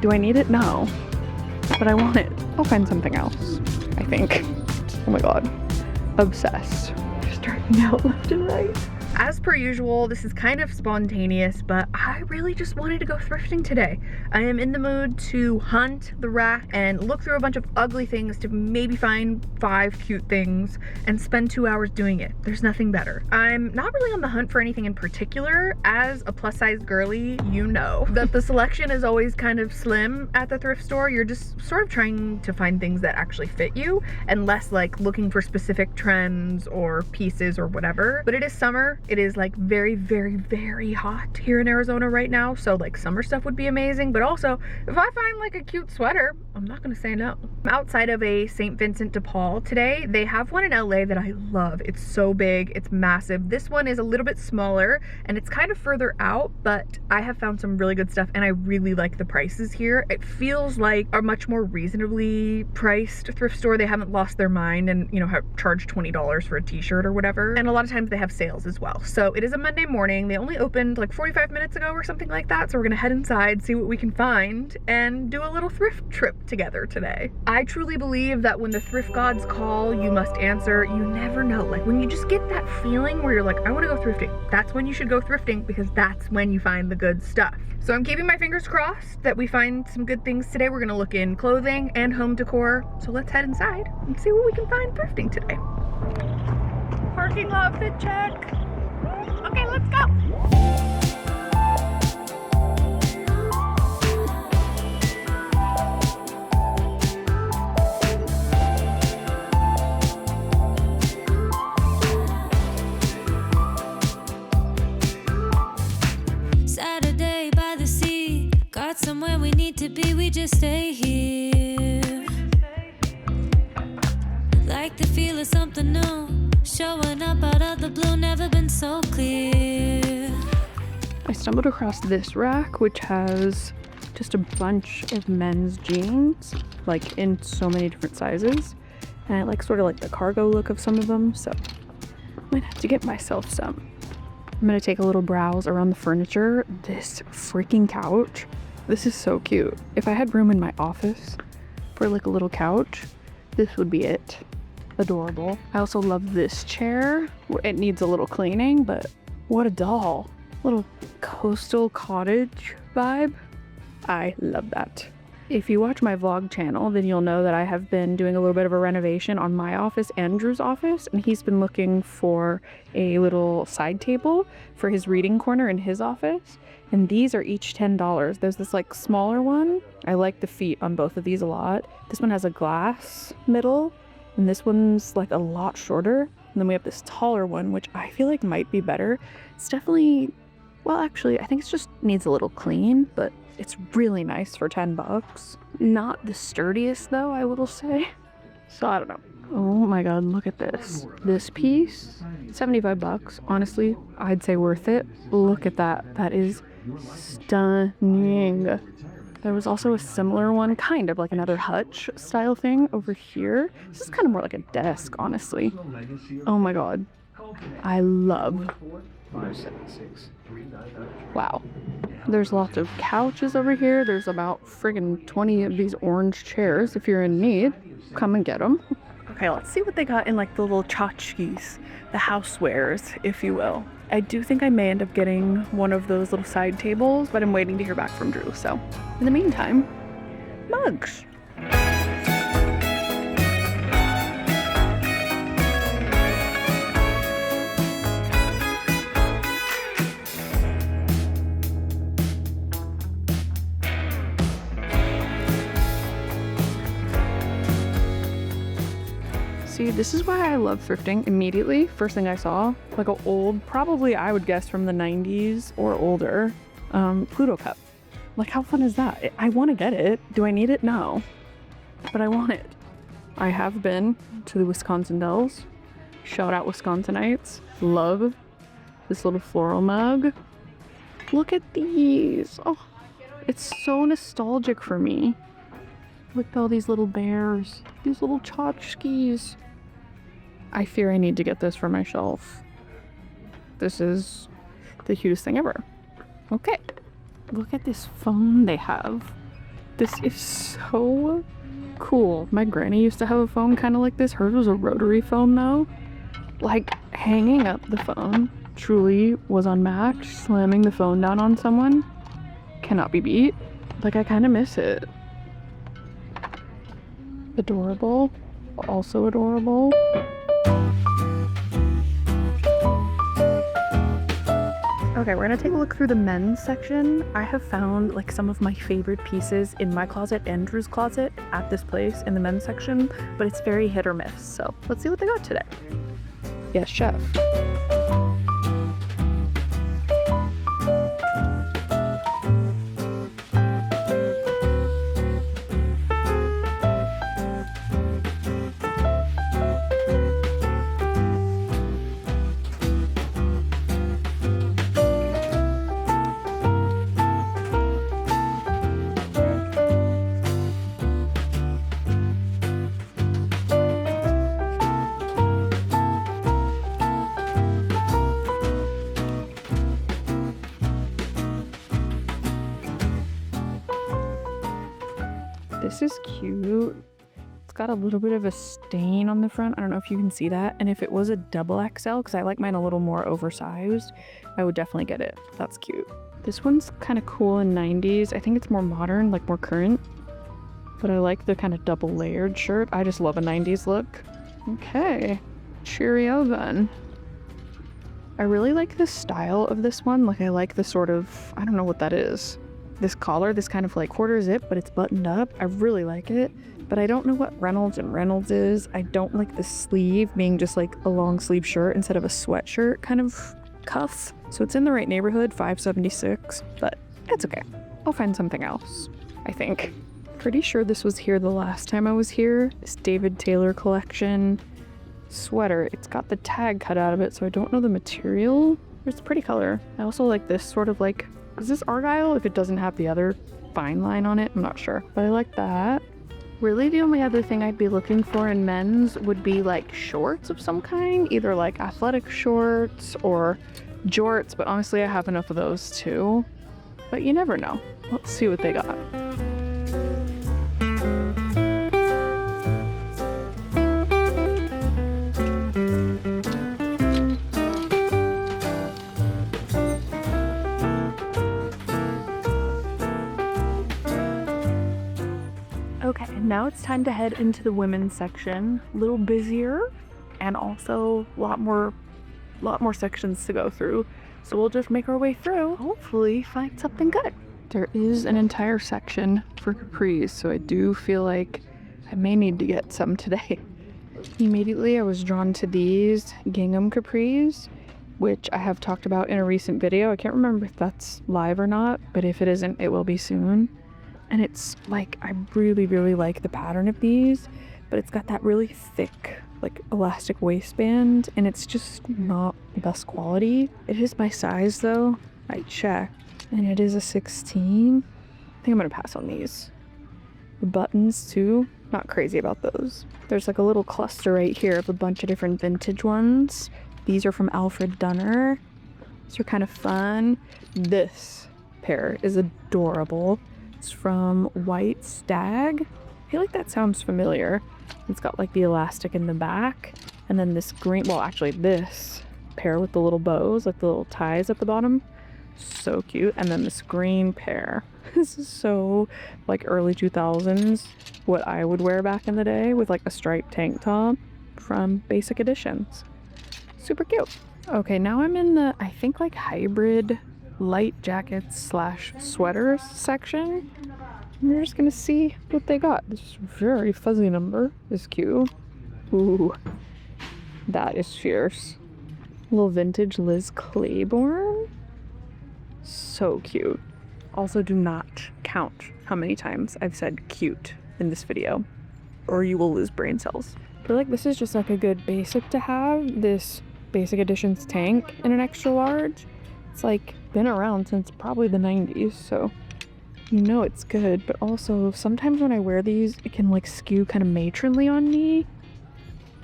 Do I need it? No. But I want it. I'll find something else, I think. Oh my god. Obsessed. Just driving out left and right. As per usual, this is kind of spontaneous, but I really just wanted to go thrifting today. I am in the mood to hunt the rack and look through a bunch of ugly things to maybe find 5 cute things and spend 2 hours doing it. There's nothing better. I'm not really on the hunt for anything in particular. As a plus-size girly, you know that the selection is always kind of slim at the thrift store. You're just sort of trying to find things that actually fit you and less like looking for specific trends or pieces or whatever. But it is summer. It is like very, very, very hot here in Arizona right now. So like summer stuff would be amazing. But also if I find like a cute sweater, I'm not gonna say no. I'm outside of a St. Vincent de Paul today. They have one in LA that I love. It's so big, it's massive. This one is a little bit smaller and it's kind of further out, but I have found some really good stuff and I really like the prices here. It feels like a much more reasonably priced thrift store. They haven't lost their mind and, you know, have charged $20 for a t-shirt or whatever. And a lot of times they have sales as well. So it is a Monday morning. They only opened like 45 minutes ago or something like that. So we're gonna head inside, see what we can find, and do a little thrift trip together today. I truly believe that when the thrift gods call, you must answer. You never know. Like when you just get that feeling where you're like, I wanna go thrifting. That's when you should go thrifting because that's when you find the good stuff. So I'm keeping my fingers crossed that we find some good things today. We're gonna look in clothing and home decor. So let's head inside and see what we can find thrifting today. Parking lot fit check. Okay, let's go. Saturday by the sea, got somewhere we need to be, we just stay here. Like the feel of something new, showing up out of the blue, never been so clear. I stumbled across this rack, which has just a bunch of men's jeans, like in so many different sizes. And I like sort of like the cargo look of some of them, so I might have to get myself some. I'm gonna take a little browse around the furniture. This freaking couch, this is so cute. If I had room in my office for like a little couch, this would be it. Adorable. I also love this chair. It needs a little cleaning, but what a doll. Little coastal cottage vibe. I love that. If you watch my vlog channel, then you'll know that I have been doing a little bit of a renovation on my office and Drew's office, and he's been looking for a little side table for his reading corner in his office, and these are each $10. There's this like smaller one. I like the feet on both of these a lot. This one has a glass middle, and this one's like a lot shorter. And then we have this taller one, which I feel like might be better. It's definitely, well, actually, I think it just needs a little clean, but it's really nice for 10 bucks. Not the sturdiest though, I will say. So I don't know. Oh my god, look at this. This piece, 75 bucks. Honestly, I'd say worth it. Look at that. That is stunning. There was also a similar one, kind of like another hutch style thing over here. This is kind of more like a desk, honestly. Oh my god. I love. Wow. There's lots of couches over here. There's about friggin' 20 of these orange chairs. If you're in need, come and get them. Okay, let's see what they got in like the little tchotchkes, the housewares, if you will. I do think I may end up getting one of those little side tables, but I'm waiting to hear back from Drew. So in the meantime, mugs. See, this is why I love thrifting immediately. First thing I saw, like an old, probably I would guess from the 90s or older, Pluto cup. Like, how fun is that? I want to get it. Do I need it? No. But I want it. I have been to the Wisconsin Dells. Shout out Wisconsinites. Love this little floral mug. Look at these. Oh, it's so nostalgic for me. Look at all these little bears. These little tchotchkes. I fear I need to get this for my shelf. This is the cutest thing ever. Okay. Look at this phone they have. This is so cool. My granny used to have a phone kind of like this. Hers was a rotary phone though. Like, hanging up the phone truly was unmatched. Slamming the phone down on someone cannot be beat. Like, I kind of miss it. Adorable. Also adorable. Okay, we're gonna take a look through the men's section. I have found like some of my favorite pieces in my closet and Drew's closet at this place in the men's section, but it's very hit or miss. So let's see what they got today. Yes, chef. This is cute. It's got a little bit of a stain on the front. I don't know if you can see that. And if it was a double XL, because I like mine a little more oversized, I would definitely get it. That's cute. This one's kind of cool in 90s. I think it's more modern, like more current. But I like the kind of double layered shirt. I just love a 90s look. Okay. Cheerio then. I really like the style of this one. Like, I like the sort of, I don't know what that is. This collar, this kind of like quarter zip, but it's buttoned up. I really like it, but I don't know what Reynolds and Reynolds is. I don't like the sleeve being just like a long sleeve shirt instead of a sweatshirt kind of cuff. So it's in the right neighborhood, $5.76, but it's okay. I'll find something else, I think. Pretty sure this was here the last time I was here. This David Taylor collection sweater. It's got the tag cut out of it, so I don't know the material. It's a pretty color. I also like this sort of like, is this Argyle? If it doesn't have the other fine line on it, I'm not sure. But I like that. Really, the only other thing I'd be looking for in men's would be like shorts of some kind. Either like athletic shorts or jorts, but honestly, I have enough of those too. But you never know. Let's see what they got. Okay, now it's time to head into the women's section. A little busier and also a lot more sections to go through. So we'll just make our way through, hopefully find something good. There is an entire section for capris, so I do feel like I may need to get some today. Immediately I was drawn to these gingham capris, which I have talked about in a recent video. I can't remember if that's live or not, but if it isn't, it will be soon. And it's like, I really, really like the pattern of these, but it's got that really thick, like elastic waistband, and it's just not the best quality. It is my size though, I checked, and it is a 16. I think I'm gonna pass on these. The buttons too, not crazy about those. There's like a little cluster right here of a bunch of different vintage ones. These are from Alfred Dunner. These are kind of fun. This pair is adorable. It's from White Stag. I feel like that sounds familiar. It's got like the elastic in the back, and then this green, well actually this pair with the little bows, like the little ties at the bottom, so cute. And then this green pair. This is so like early 2000s, what I would wear back in the day, with like a striped tank top from Basic Editions. Super cute. Okay, now I'm in the, I think like hybrid light jackets slash sweaters section. And we're just gonna see what they got. This very fuzzy number is cute. Ooh, that is fierce. A little vintage Liz Claiborne. So cute. Also, do not count how many times I've said cute in this video, or you will lose brain cells. I feel like this is just like a good basic to have. This Basic Editions tank in an extra large. It's like been around since probably the 90s, so you know it's good. But also sometimes when I wear these, it can like skew kind of matronly on me,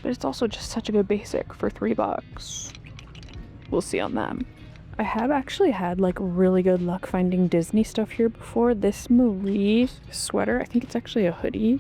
but it's also just such a good basic for $3. We'll see on them. I have actually had like really good luck finding Disney stuff here before. This Marie sweater, I think it's actually a hoodie.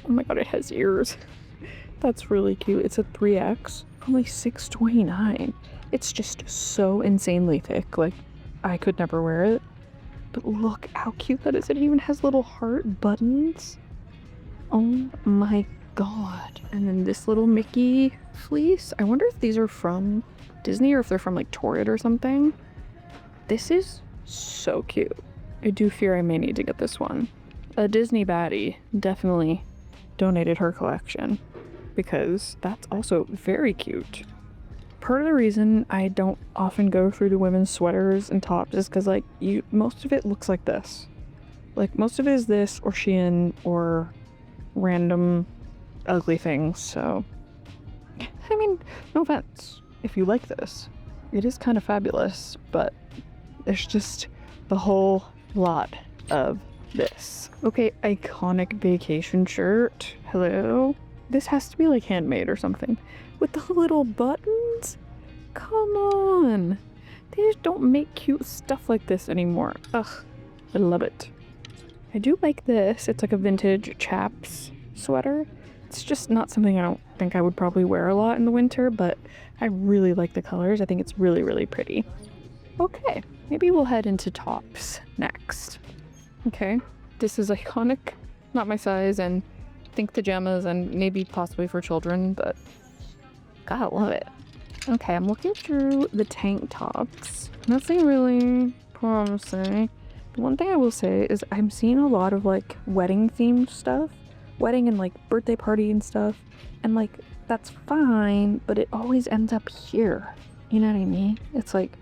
Oh my god, it has ears. That's really cute. It's a 3X, only $6.29. It's just so insanely thick. Like, I could never wear it. But look how cute that is. It even has little heart buttons. Oh my god. And then this little Mickey fleece. I wonder if these are from Disney or if they're from like Torrid or something. This is so cute. I do fear I may need to get this one. A Disney baddie definitely donated her collection because that's also very cute. Part of the reason I don't often go through the women's sweaters and tops is because like most of it looks like this. Like most of it is this or Shein or random ugly things. So I mean, no offense if you like this. It is kind of fabulous, but there's just a whole lot of this. Okay, iconic vacation shirt. Hello? This has to be like handmade or something. With the little buttons? Come on. They just don't make cute stuff like this anymore. Ugh, I love it. I do like this. It's like a vintage chaps sweater. It's just not something I don't think I would probably wear a lot in the winter, but I really like the colors. I think it's really, really pretty. Okay, maybe we'll head into tops next. Okay, this is iconic. Not my size, and I think pajamas and maybe possibly for children, but gotta love it. Okay, I'm looking through the tank tops. Nothing really promising. The one thing I will say is I'm seeing a lot of like wedding themed stuff. Wedding and like birthday party and stuff. And like, that's fine, but it always ends up here. You know what I mean? It's like,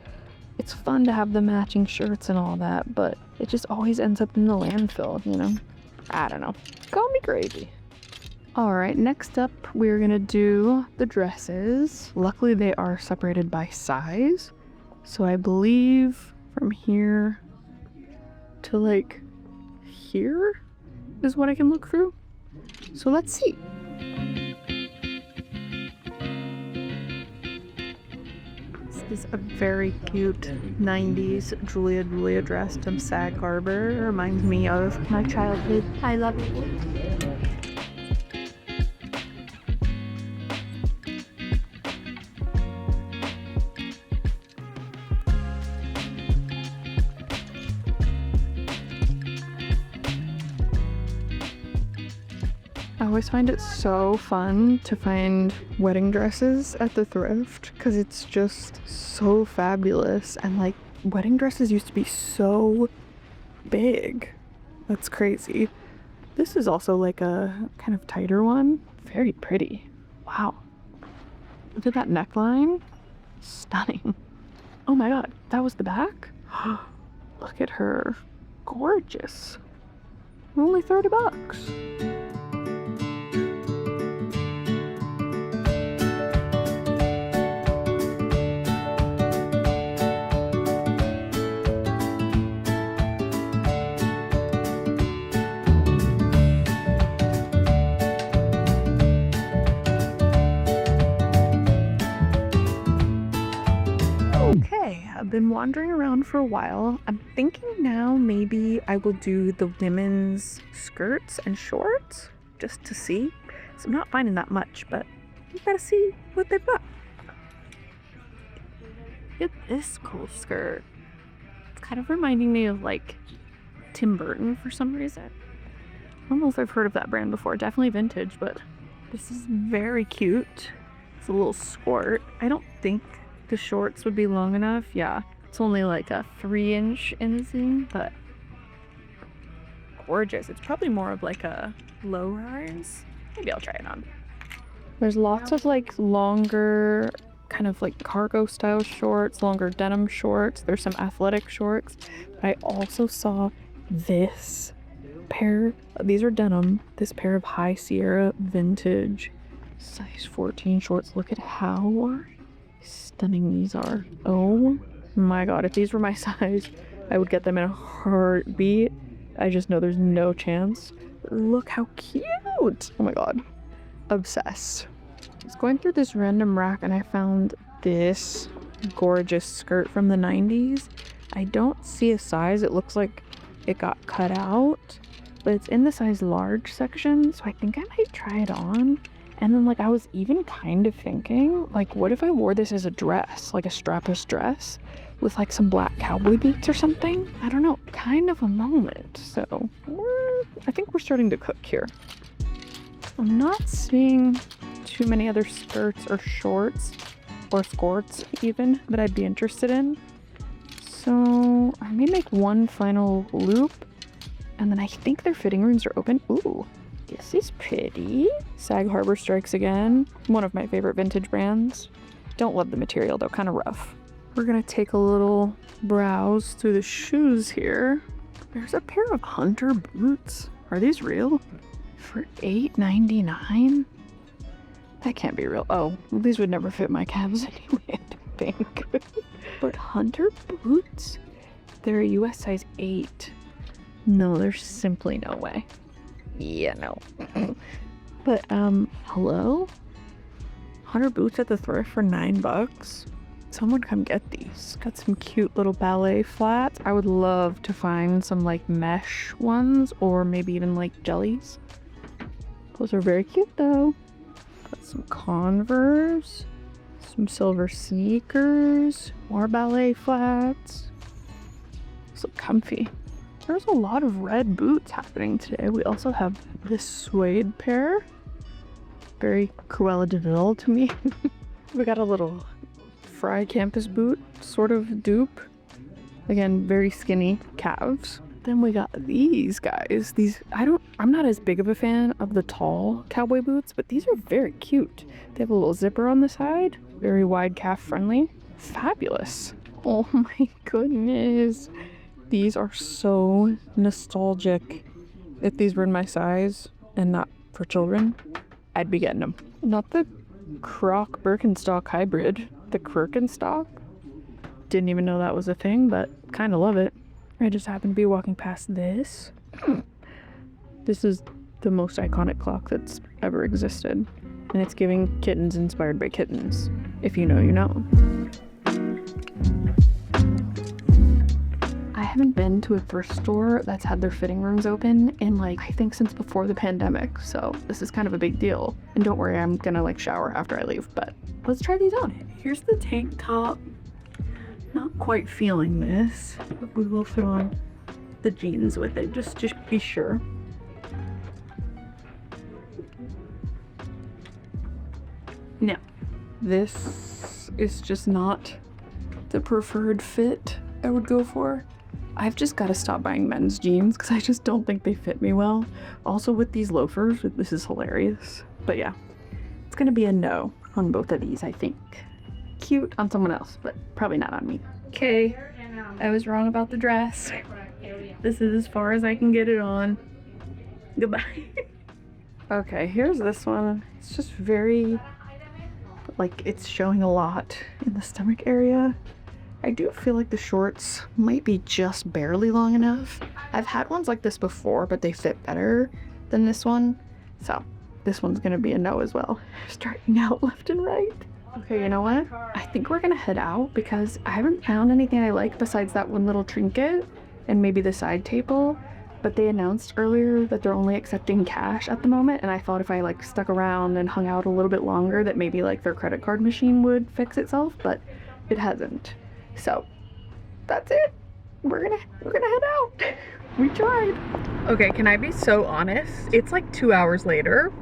it's fun to have the matching shirts and all that, but it just always ends up in the landfill, you know? I don't know. Call me crazy. All right, next up, we're gonna do the dresses. Luckily, they are separated by size. So I believe from here to like here is what I can look through. So let's see. This is a very cute 90s Julia dress from Sag Harbor. It reminds me of my childhood. I love it. I always find it so fun to find wedding dresses at the thrift because it's just so fabulous, and like wedding dresses used to be so big. That's crazy. This is also like a kind of tighter one. Very pretty. Wow. Look at that neckline. Stunning. Oh my god, that was the back? Look at her. Gorgeous. Only $30. I've been wandering around for a while. I'm thinking now maybe I will do the women's skirts and shorts just to see. So I'm not finding that much, but you gotta see what they've got. Look at this cool skirt. It's kind of reminding me of like Tim Burton for some reason. I don't know if I've heard of that brand before. Definitely vintage, but this is very cute. It's a little skirt. I don't think the shorts would be long enough. Yeah, it's only like a 3-inch inseam, but gorgeous. It's probably more of like a low rise. Maybe I'll try it on. There's lots of like longer kind of like cargo style shorts, longer denim shorts. There's some athletic shorts. I also saw this pair. These are denim. This pair of High Sierra vintage size 14 shorts. Look at how stunning these are. Oh my god, if these were my size, I would get them in a heartbeat. I just know there's no chance. Look how cute. Oh my god. Obsessed. I was going through this random rack and I found this gorgeous skirt from the 90s. I don't see a size. It looks like it got cut out, but it's in the size large section, so I think I might try it on. And then like I was even kind of thinking, like, what if I wore this as a dress, like a strapless dress with like some black cowboy boots or something? I don't know, kind of a moment. So I think we're starting to cook here. I'm not seeing too many other skirts or shorts or skirts even that I'd be interested in. So I may make one final loop, and then I think their fitting rooms are open. Ooh, this is pretty. Sag Harbor strikes again. One of my favorite vintage brands. Don't love the material though, kind of rough. We're gonna take a little browse through the shoes here. There's a pair of Hunter boots. Are these real? For $8.99? That can't be real. Oh, well, these would never fit my calves anyway, I don't think. But Hunter boots? They're a US size 8. No, there's simply no way. Yeah, no. But, hello? Hunter boots at the thrift for $9. Someone come get these. Got some cute little ballet flats. I would love to find some like mesh ones or maybe even like jellies. Those are very cute though. Got some Converse, some silver sneakers, more ballet flats. So comfy. There's a lot of red boots happening today. We also have this suede pair. Very Cruella de Vil to me. We got a little Fry campus boot, sort of dupe. Again, very skinny calves. Then we got these guys. These, I'm not as big of a fan of the tall cowboy boots, but these are very cute. They have a little zipper on the side. Very wide calf friendly. Fabulous. Oh my goodness. These are so nostalgic. If these were in my size and not for children, I'd be getting them. Not the Croc Birkenstock hybrid. The Birkenstock. Didn't even know that was a thing, but kind of love it. I just happened to be walking past this. This is the most iconic clock that's ever existed. And it's giving kittens inspired by kittens. If you know, you know. I haven't been to a thrift store that's had their fitting rooms open in like, I think since before the pandemic. So this is kind of a big deal. And don't worry, I'm gonna like shower after I leave, but let's try these on. Here's the tank top. Not quite feeling this, but we will fit on the jeans with it, just to be sure. Now, this is just not the preferred fit I would go for. I've just got to stop buying men's jeans because I just don't think they fit me well. Also with these loafers, this is hilarious. But yeah, it's gonna be a no on both of these, I think. Cute on someone else, but probably not on me. Okay, I was wrong about the dress. This is as far as I can get it on. Goodbye. Okay, here's this one. It's just very, like, it's showing a lot in the stomach area. I do feel like the shorts might be just barely long enough. I've had ones like this before, but they fit better than this one. So this one's gonna be a no as well. Starting out left and right. Okay, you know what? I think we're gonna head out because I haven't found anything I like besides that one little trinket and maybe the side table. But they announced earlier that they're only accepting cash at the moment, and I thought if I like stuck around and hung out a little bit longer that maybe like their credit card machine would fix itself, but it hasn't. So that's it. We're gonna head out. We tried. Okay, can I be so honest? It's like 2 hours later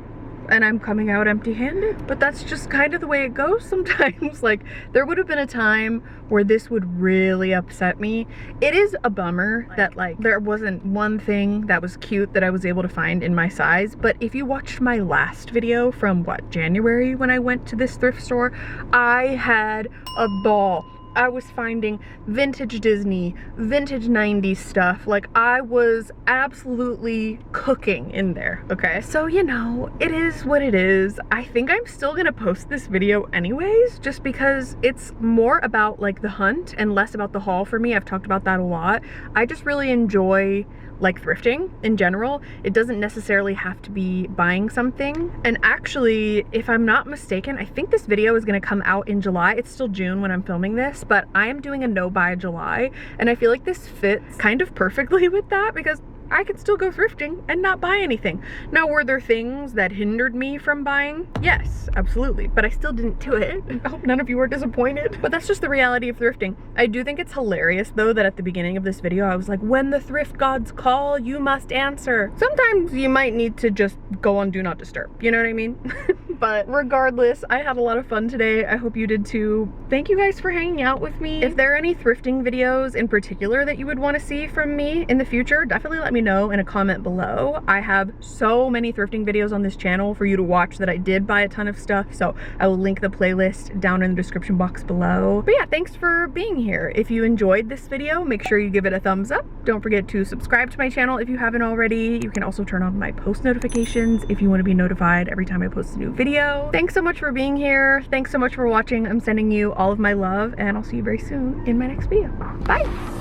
and I'm coming out empty-handed, but that's just kind of the way it goes sometimes. Like, there would have been a time where this would really upset me. It is a bummer that like there wasn't one thing that was cute that I was able to find in my size, but if you watched my last video from what, January, when I went to this thrift store, I had a ball. I was finding vintage Disney, vintage 90s stuff. Like, I was absolutely cooking in there, okay? So, you know, it is what it is. I think I'm still gonna post this video anyways, just because it's more about like the hunt and less about the haul for me. I've talked about that a lot. I just really enjoy like thrifting in general. It doesn't necessarily have to be buying something. And actually, if I'm not mistaken, I think this video is gonna come out in July. It's still June when I'm filming this, but I am doing a no buy July. And I feel like this fits kind of perfectly with that because I could still go thrifting and not buy anything. Now, were there things that hindered me from buying? Yes, absolutely, but I still didn't do it. I hope none of you are disappointed. But that's just the reality of thrifting. I do think it's hilarious though that at the beginning of this video I was like, when the thrift gods call, you must answer. Sometimes you might need to just go on do not disturb, you know what I mean? But regardless, I had a lot of fun today. I hope you did too. Thank you guys for hanging out with me. If there are any thrifting videos in particular that you would want to see from me in the future, definitely let me know in a comment below. I have so many thrifting videos on this channel for you to watch that I did buy a ton of stuff, so I will link the playlist down in the description box below. But yeah, thanks for being here. If you enjoyed this video, make sure you give it a thumbs up. Don't forget to subscribe to my channel if you haven't already. You can also turn on my post notifications if you want to be notified every time I post a new video. Thanks so much for being here. Thanks so much for watching. I'm sending you all of my love, and I'll see you very soon in my next video. Bye!